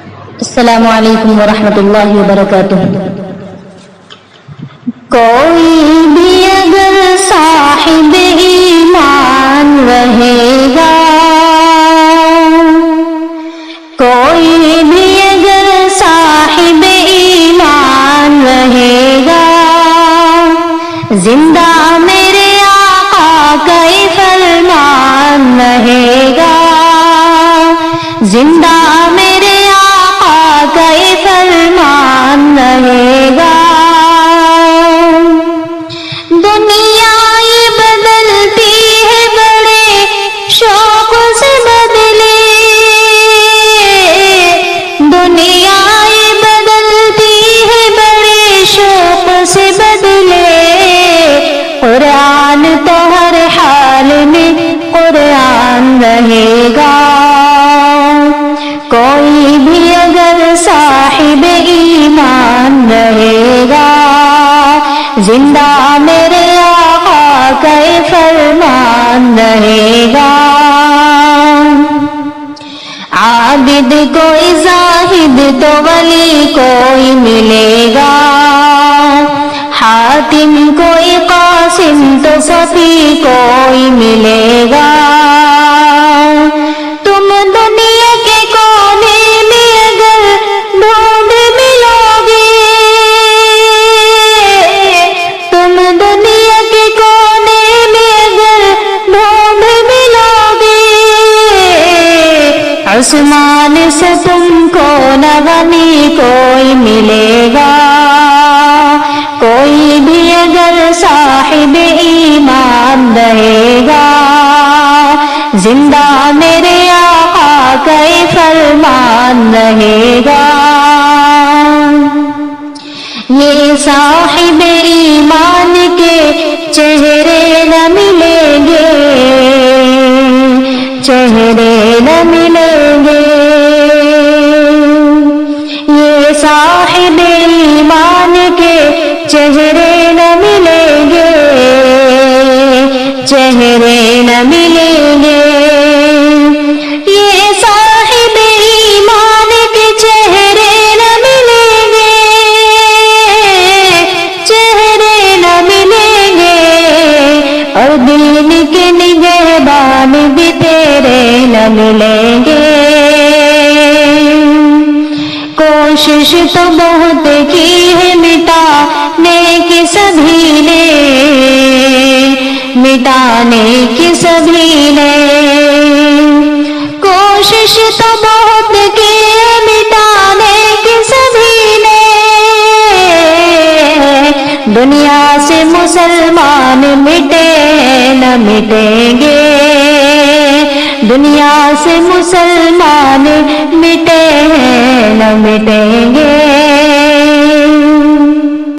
السلام علیکم ورحمۃ اللہ وبرکاتہ۔ کوئی بھی اگر صاحب ایمان رہے گا، کوئی بھی اگر صاحب ایمان رہے گا، زندہ میرے آقا کا فرمان رہے گا، زندہ میرے آقا کا فرمان رہے گا۔ دنیا یہ بدلتی ہے بڑے شوق سے بدلے، دنیا یہ بدلتی ہے بڑے شوق سے بدلے، قرآن تو ہر حال میں قرآن رہے گا۔ کوئی بھی اگر صاحب ایمان رہے گا، زندہ میرے آقا کا فرمان رہے گا۔ عابد کوئی زاہد تو ولی کوئی ملے گا، حاتم کوئی قاسم تو صفی کوئی ملے گا۔ تم دنیا کے کونے میں اگر ڈھونڈ ملو گے، تم دنیا کے کونے میں اگر ڈھونڈ ملو گے، آسمان سے تم کو نہ غنی کوئی ملے گا۔ کوئی بھی اگر صاحب ایمان رہے گا، زندہ میرے آقا کا فرمان رہے گا۔ یہ صاحب ایمان کے چہرے نہ ملیں گے، چہرے نہ ملیں گے، یہ صاحب ایمان کے چہرے نہ ملیں گے، چہرے نہ ملیں گے، یہ صاحب ایمان کے چہرے نہ ملیں گے، چہرے نہ ملیں گے، اور دین کے نگہبان بھی تیرے نہ ملیں گے۔ کوشش تو بہت کی ہے مٹانے کی سبھی نے، مٹانے کی سبھی نے، کوشش تو بہت کی ہے مٹانے کی سبھی نے، دنیا سے مسلمان مٹے نہ مٹیں گے، دنیا سے مسلمان مٹے نہ مٹیں گے۔